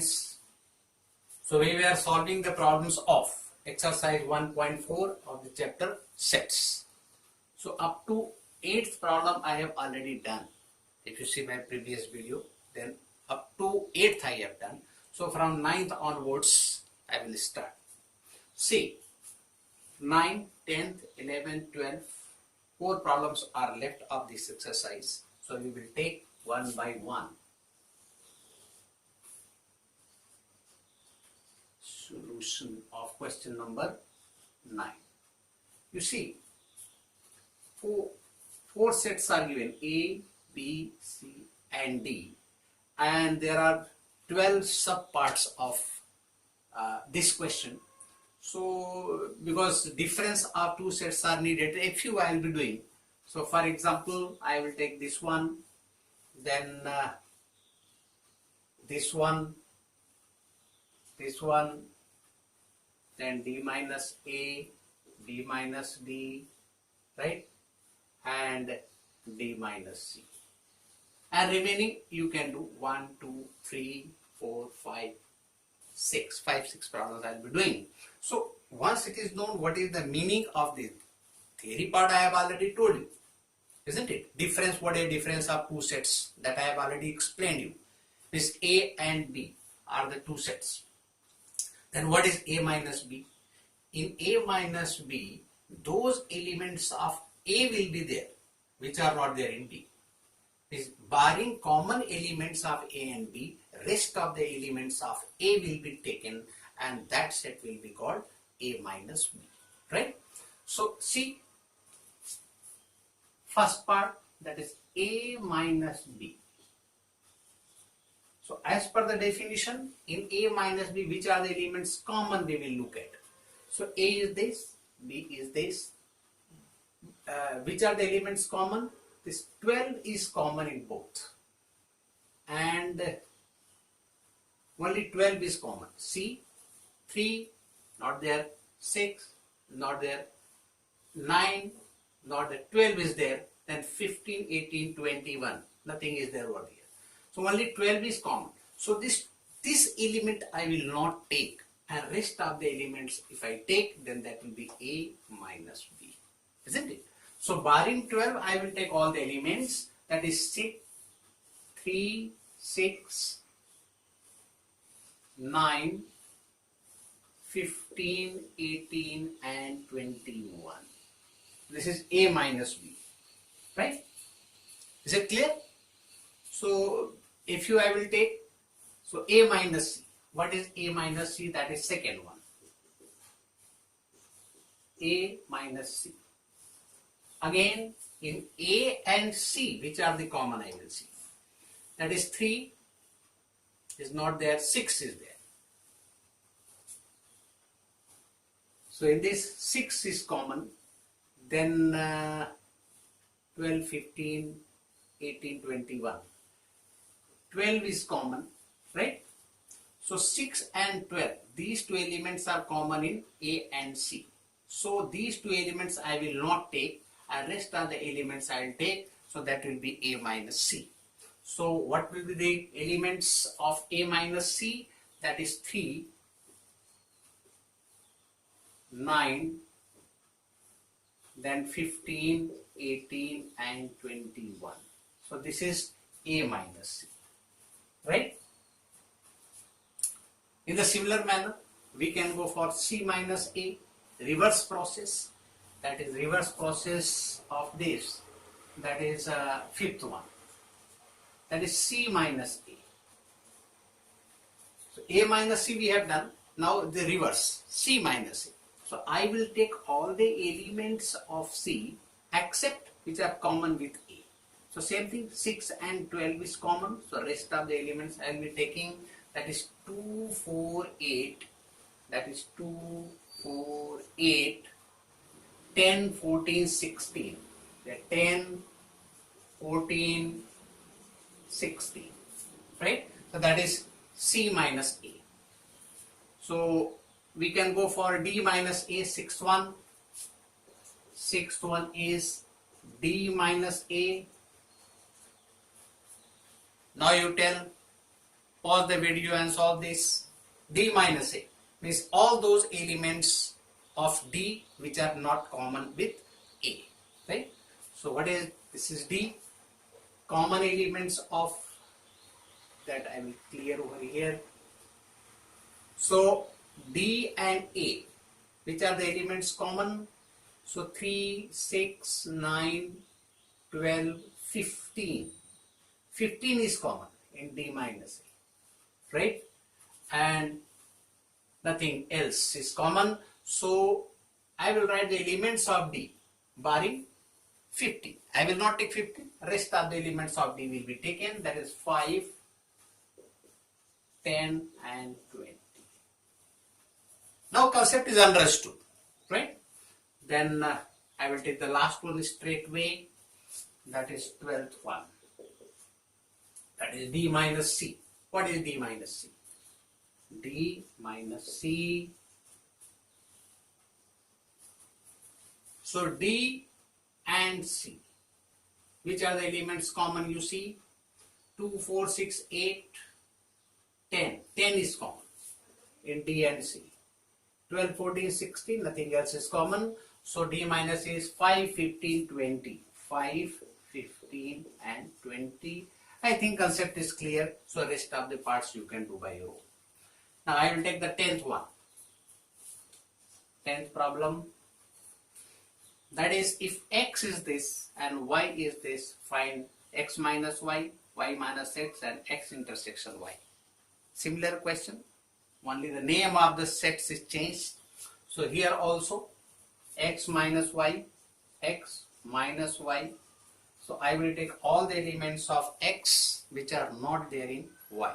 students, so we were solving the problems of exercise 1.4 of the chapter sets. So up to 8th problem I have already done. If you see my previous video, then up to 8th I have done. So from 9th onwards I will start. See, 9th, 10th, 11th, 12th, 4 problems are left of this exercise. So we will take one by one. Solution of question number 9. You see, four sets are given, A, B, C and D, and there are 12 subparts of this question. So because difference of two sets are needed, a few I will be doing. So for example, I will take this one, then this one, then D minus A, B minus D, right, and D minus C. And remaining you can do 1, 2, 3, 4, 5, 6 problems I will be doing. So once it is known what is the meaning of the theory part, I have already told you, isn't it? Difference, what is difference of two sets, that I have already explained you. This A and B are the two sets. Then what is A minus B? In A minus B, those elements of A will be there which are not there in B. Is barring common elements of A and B, rest of the elements of A will be taken and that set will be called A minus B, right? So see, first part, that is A minus B. So as per the definition, in A minus B, which are the elements common we will look at. So A is this, B is this. Which are the elements common? This 12 is common in both. And only 12 is common. See, 3 not there, 6 not there, 9 not there, 12 is there, then 15, 18, 21, nothing is there over here. So only 12 is common. So this element I will not take, and rest of the elements if I take, then that will be A minus B, isn't it? So barring 12, I will take all the elements, that is 6, 3, 6, 9, 15, 18 and 21. This is A minus B, right? Is it clear? So if I will take, so A minus C. What is A minus C? That is second one. A minus C. Again, in A and C, which are the common I will see. That is 3 is not there, 6 is there. So in this 6 is common, then 12, 15, 18, 21. 12 is common, right? So 6 and 12, these two elements are common in A and C. So these two elements I will not take, and rest of the elements I will take, so that will be A minus C. So what will be the elements of A minus C? That is 3, 9, then 15, 18 and 21. So this is A minus C, right? In the similar manner, we can go for C minus A, reverse process. That is reverse process of this. That is fifth one. That is C minus A. So A minus C we have done. Now the reverse, C minus A. So I will take all the elements of C except which are common with A. So same thing, 6 and 12 is common. So rest of the elements I will be taking. That is 2, 4, 8. That is 2, 4, 8. 10, 14, 16. 10, 14, 16. Right? So that is C minus A. So we can go for D minus A, sixth one. Sixth one is D minus A. Now you tell, pause the video and solve this. D minus A means all those elements of D which are not common with A, right? So what is, this is D, common elements of that I will clear over here. So D and A, which are the elements common? So 3, 6, 9, 12, 15. 15 is common in D minus A, right? And nothing else is common. So I will write the elements of D barring 15. I will not take 15. Rest of the elements of D will be taken. That is 5, 10 and 20. Now concept is understood, right? Then I will take the last one straight away. That is 12th one. That is D minus C. What is D minus C? D minus C. So D and C. Which are the elements common you see? 2, 4, 6, 8, 10. 10 is common in D and C. 12, 14, 16, nothing else is common. So D minus C is 5, 15, 20. 5, 15 and 20. I think concept is clear. So rest of the parts you can do by your own. Now I will take the 10th one. 10th problem. That is, if x is this and y is this, find x minus y, y minus x and x intersection y. Similar question. Only the name of the sets is changed. So here also x minus y, x minus y. So I will take all the elements of x which are not there in y.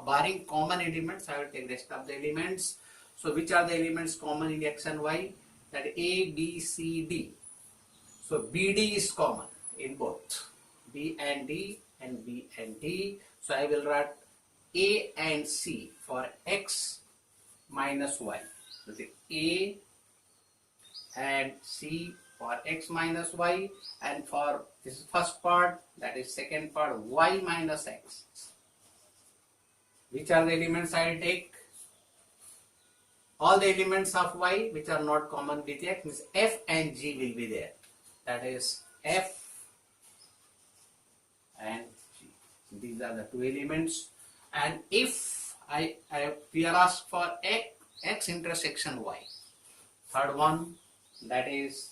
Barring common elements, I will take rest of the elements. So which are the elements common in x and y? That A, B, C, D. So BD is common in both. B and D and B and D. So I will write A and C for x minus y. So A and C for x minus y, and for this first part, that is second part, y minus x. Which are the elements I will take? All the elements of y which are not common with x, means f and g will be there. That is f and g. These are the two elements. And if we are asked for x intersection y, third one, that is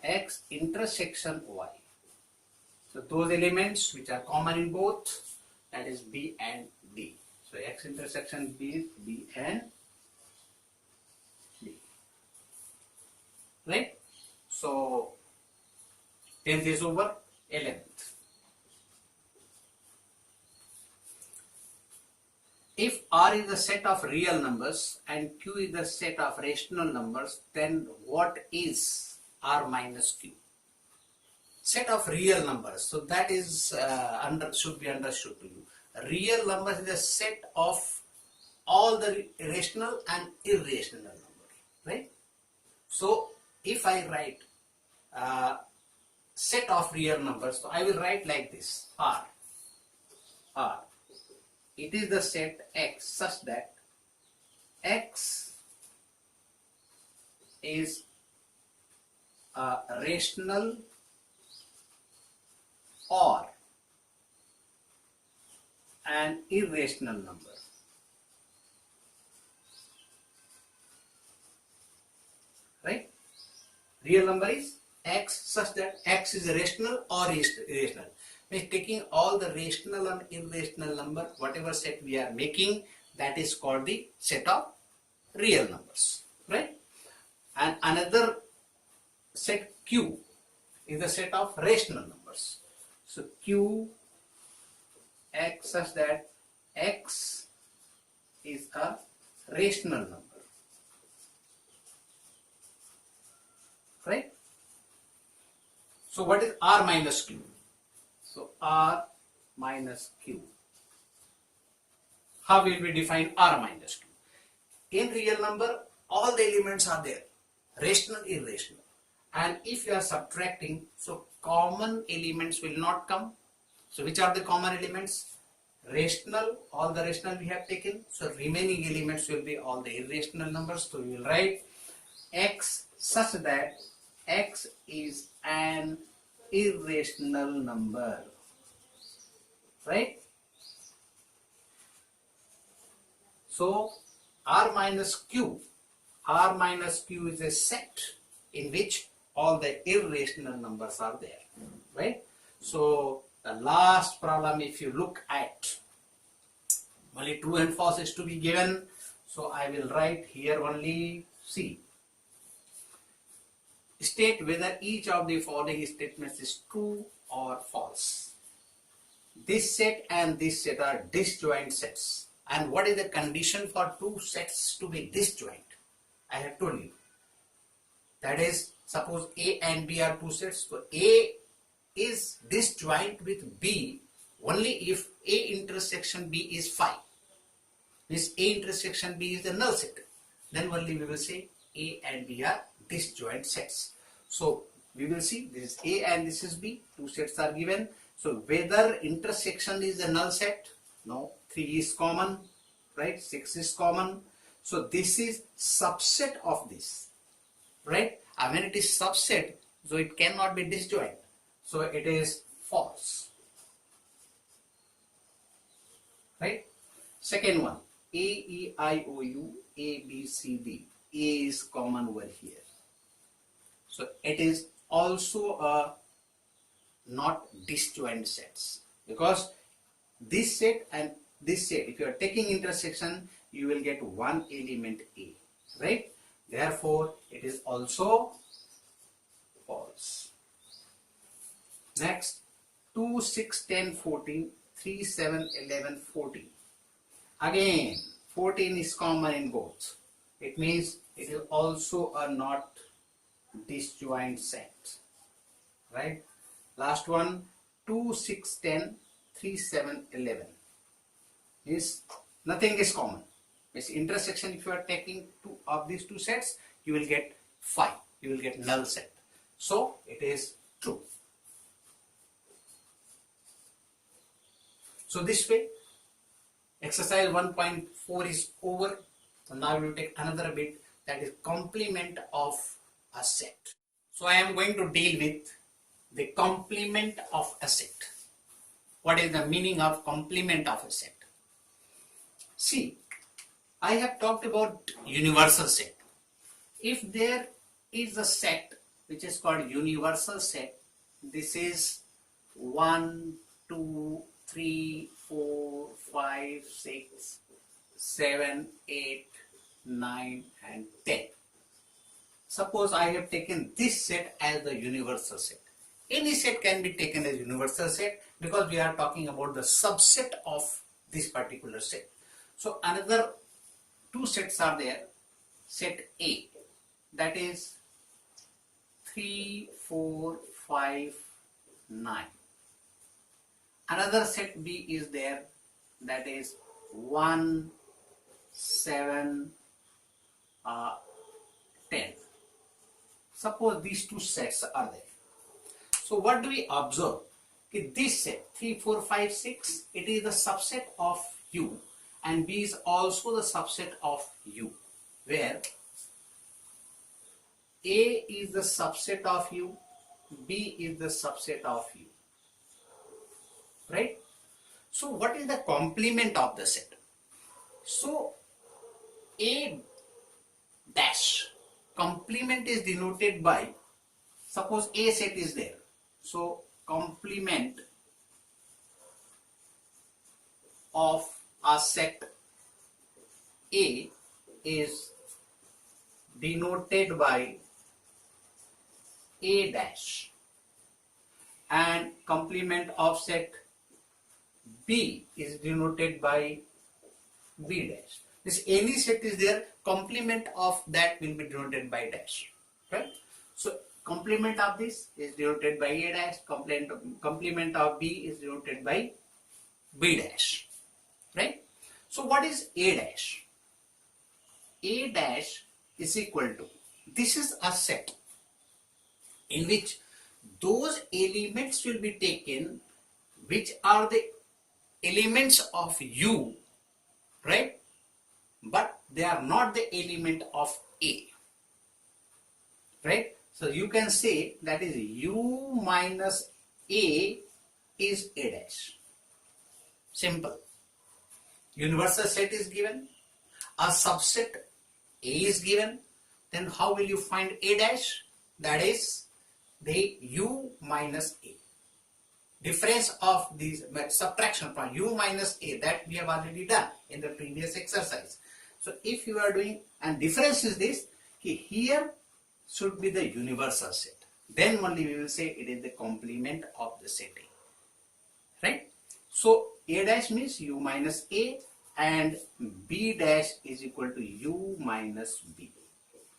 x intersection y. So those elements which are common in both, that is B and D. So x intersection B is B and D. Right? So 10th is over, 11th. If R is the set of real numbers and Q is the set of rational numbers, then what is R minus Q? Set of real numbers. So that is should be understood to you. Real numbers is a set of all the rational and irrational numbers, right? So if I write set of real numbers, so I will write like this: R. It is the set X such that X is a rational or an irrational number. Right? Real number is X such that X is rational or irrational. Means taking all the rational and irrational number, whatever set we are making, that is called the set of real numbers. Right? And another set Q is the set of rational numbers. So Q X such that X is a rational number. Right? So what is R minus Q? So R minus Q. How will we define R minus Q? In real number, all the elements are there, rational, irrational. And if you are subtracting, so common elements will not come. So which are the common elements? rational, all the rational we have taken, so remaining elements will be all the irrational numbers. So we will write x such that x is an irrational number, right? So R minus Q is a set in which all the irrational numbers are there, right? So the last problem, if you look at, only true and false is to be given. So I will write here only C. State whether each of the following statements is true or false. This set and this set are disjoint sets. And what is the condition for two sets to be disjoint? I have told you. That is, suppose A and B are two sets. So A is disjoint with B only if A intersection B is phi. This A intersection B is the null set. Then only we will say A and B are disjoint sets. So we will see this is A and this is B. Two sets are given. So whether intersection is a null set? No. 3 is common, right? 6 is common. So this is subset of this, right? And when it is subset, so it cannot be disjoint. So it is false, right? Second one, A, E, I, O, U, A, B, C, D. A is common over here. So it is also a not disjoint sets, because this set and this set, if you are taking intersection, you will get one element A, right? Therefore, it is also false. Next, 2, 6, 10, 14, 3, 7, 11, 14. Again, 14 is common in both. It means it is also a not disjoint set, right? Last one, 2, 6, 10, 3, 7, 11. Is nothing is common. Means intersection, if you are taking two of these two sets, you will get phi. You will get null set. So it is true. So this way, exercise 1.4 is over. So now we will take another bit, that is complement of a set. So I am going to deal with the complement of a set. What is the meaning of complement of a set? See, I have talked about universal set. If there is a set which is called universal set, this is 1, 2, 3, 4, 5, 6, 7, 8, 9 and 10. Suppose I have taken this set as the universal set. Any set can be taken as universal set because we are talking about the subset of this particular set. So another two sets are there. Set A, that is 3, 4, 5, 9. Another set B is there, that is 1, 7, 10. Suppose these two sets are there. So what do we observe? This set 3, 4, 5, 6, it is the subset of U, and B is also the subset of U, where A is the subset of U, B is the subset of U, right? So what is the complement of the set? So A dash, complement is denoted by, suppose A set is there, so complement of a set A is denoted by A dash, and complement of set B is denoted by B dash. This any set is there, complement of that will be denoted by dash, right? So complement of this is denoted by A dash, complement of B is denoted by B dash, right? So what is A dash? A dash is equal to, this is a set in which those elements will be taken which are the elements of U, right? But they are not the element of A, right? So you can say that is U minus A is A dash. Simple. Universal set is given, a subset A is given, then how will you find A dash? That is the U minus A. Difference of these subtraction from U minus A, that we have already done in the previous exercise. So if you are doing, and difference is this, here should be the universal set. Then only we will say it is the complement of the set A. Right? So A dash means U minus A and B dash is equal to U minus B.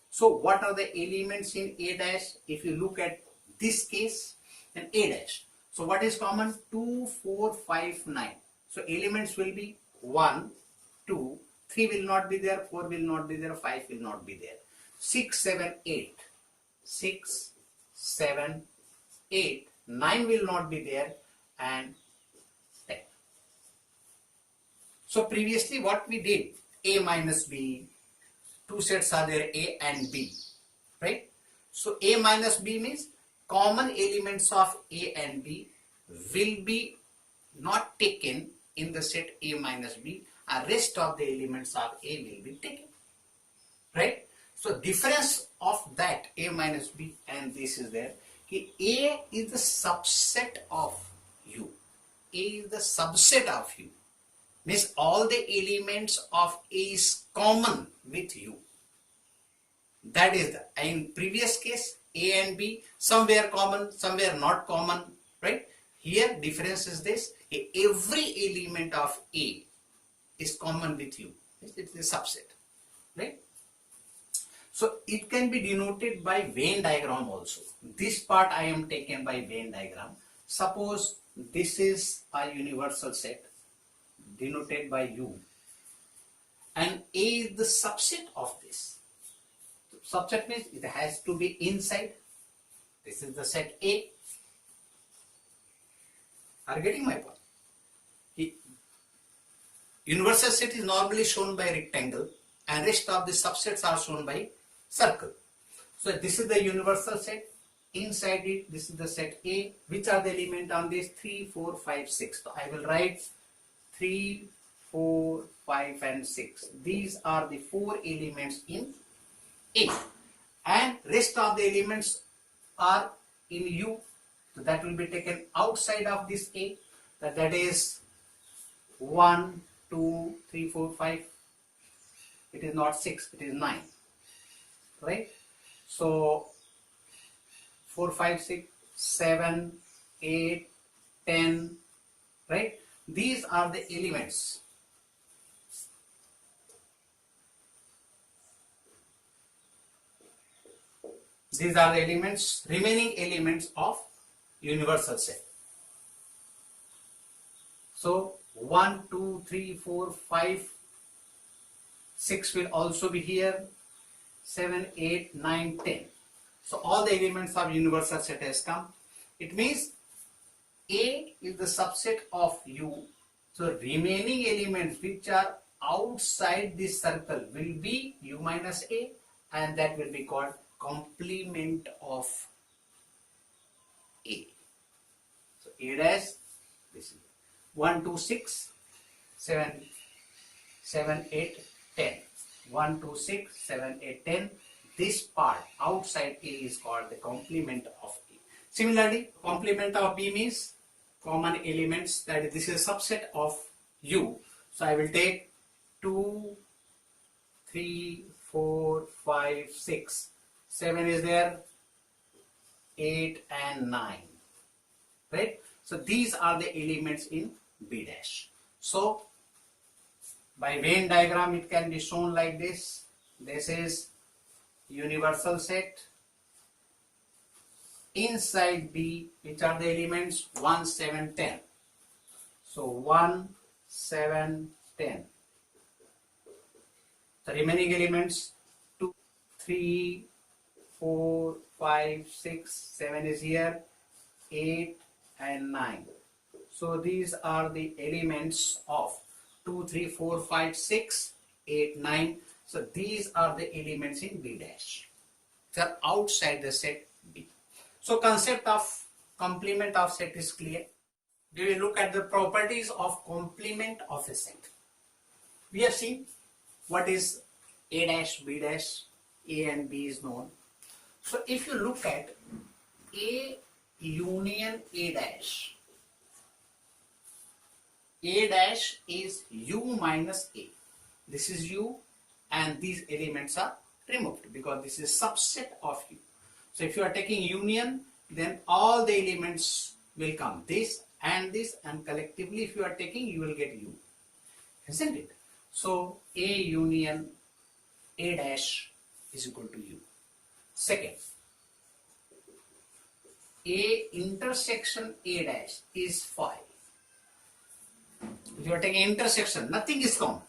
So what are the elements in A dash? If you look at this case, then A dash. So what is common? 2, 4, 5, 9. So elements will be 1, 2, 3 will not be there, 4 will not be there, 5 will not be there. 6, 7, 8. 6, 7, 8. 9 will not be there and 10. So previously what we did, A minus B, two sets are there, A and B, right? So A minus B means common elements of A and B will be not taken in the set A minus B, and rest of the elements of A will be taken, right? So difference of that A minus B and this is there. A is the subset of U. A is the subset of U. Means all the elements of A is common with U. That is the, in previous case, A and B, some were common, some were not common, right? Here difference is this, every element of A is common with U. It's a subset, right? So it can be denoted by Venn diagram also. This part I am taken by Venn diagram. Suppose this is a universal set denoted by U and A is the subset of this. Subset means it has to be inside. This is the set A. Are you getting my point? Universal set is normally shown by rectangle and rest of the subsets are shown by circle. So this is the universal set. Inside it, this is the set A. Which are the element on this? 3, 4, 5, 6. So I will write 3, 4, 5 and 6. These are the 4 elements in A, and rest of the elements are in U. So that will be taken outside of this A. That is 1, 2, 3, 4, 5. It is not 6, it is 9. Right? So 4, 5, 6, 7, 8, 10. Right? These are the elements. These are the elements, remaining elements of universal set. So 1, 2, 3, 4, 5, 6 will also be here, 7, 8, 9, 10. So all the elements of universal set has come. It means A is the subset of U. So remaining elements which are outside this circle will be U minus A, and that will be called complement of A. So A dash, this is 1, 2, 6, 7, 7, 8, 10. 1, 2, 6, 7, 8, 10. This part outside A is called the complement of A. Similarly, complement of B means common elements, that is, this is a subset of U. So I will take 2, 3, 4, 5, 6. 7 is there, 8 and 9, right? So these are the elements in B dash. So by Venn diagram it can be shown like this. This is universal set. Inside B, which are the elements? 1, 7, 10. So 1, 7, 10. The remaining elements 2, 3, 4, 5, 6, 7 is here, 8 and 9. So these are the elements of 2, 3, 4, 5, 6, 8, 9. So these are the elements in B dash. They are outside the set B. So concept of complement of set is clear. We will look at the properties of complement of a set. We have seen what is A dash, B dash, A and B is known. So if you look at A union A dash is U minus A. This is U and these elements are removed because this is subset of U. So if you are taking union, then all the elements will come, this and collectively if you are taking, you will get U, isn't it? So A union A dash is equal to U. Second, A intersection A dash is phi. If you are taking intersection, nothing is common.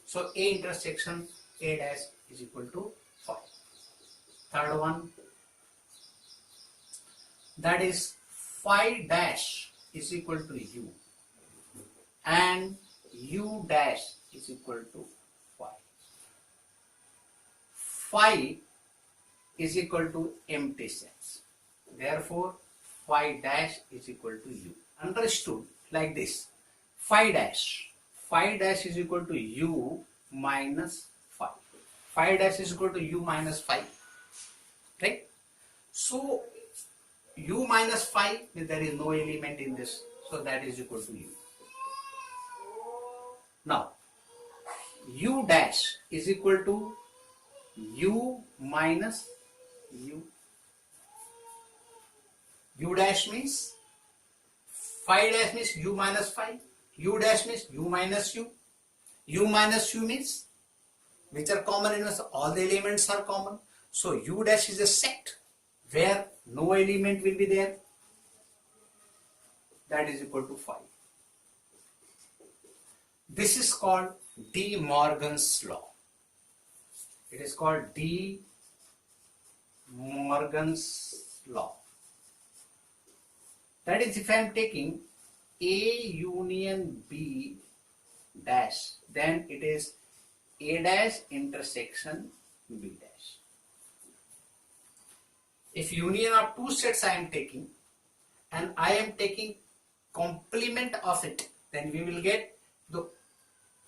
So A intersection A dash is equal to phi. Third one, that is phi dash is equal to U and U dash is equal to phi. Phi is equal to empty sets. Therefore, phi dash is equal to U. Understood like this. Phi dash is equal to U minus phi. Phi dash is equal to U minus phi. Right? So, U minus phi, there is no element in this. So, that is equal to U. Now, U dash is equal to U minus U. U dash means phi dash means U minus phi. U dash means U minus U. U minus U means which are common in us, all the elements are common. So U dash is a set where no element will be there. That is equal to phi. This is called De Morgan's law. It is called De Morgan's law. That is, if I am taking A union B dash, then it is A dash intersection B dash. If union of two sets I am taking and I am taking complement of it, then we will get the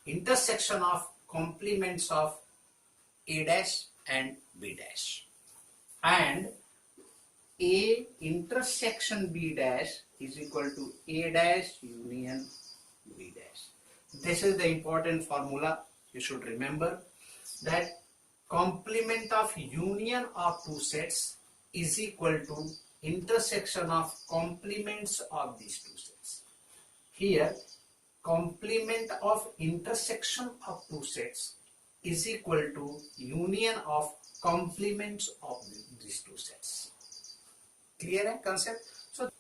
intersection of complements of A dash and B dash. And A intersection B dash is equal to A dash union B dash. This is the important formula you should remember, that complement of union of two sets is equal to intersection of complements of these two sets. Here, complement of intersection of two sets is equal to union of complements of these two sets. Clear concept? So,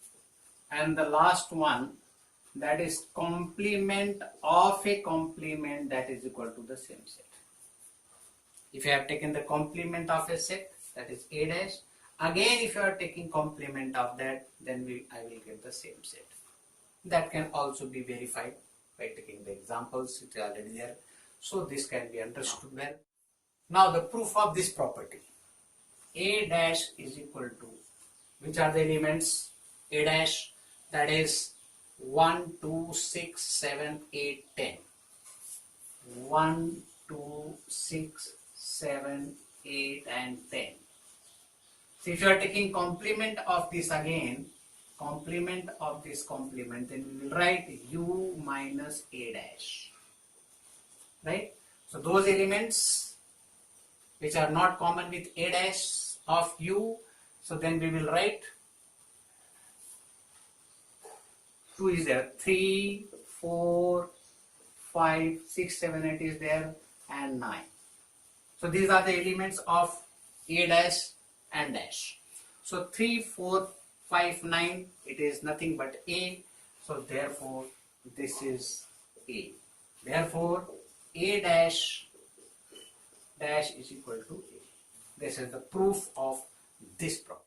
and the last one, that is complement of a complement that is equal to the same set. If you have taken the complement of a set, that is A dash, again if you are taking complement of that, then I will get the same set. That can also be verified by taking the examples, it is already there. So this can be understood well. Now the proof of this property. A dash is equal to, which are the elements? A dash, that is 1, 2, 6, 7, 8, 10. 1, 2, 6, 7, 8 and 10. So if you are taking complement of this again, complement of this complement, then we will write U minus A dash. Right? So those elements which are not common with A dash of U, so then we will write 2 is there, 3, 4, 5, 6, 7, 8 is there and 9. So these are the elements of A dash and dash. So 3, 4, 5, 9, it is nothing but A. So therefore this is A. Therefore A dash is equal to A. This is the proof of this property.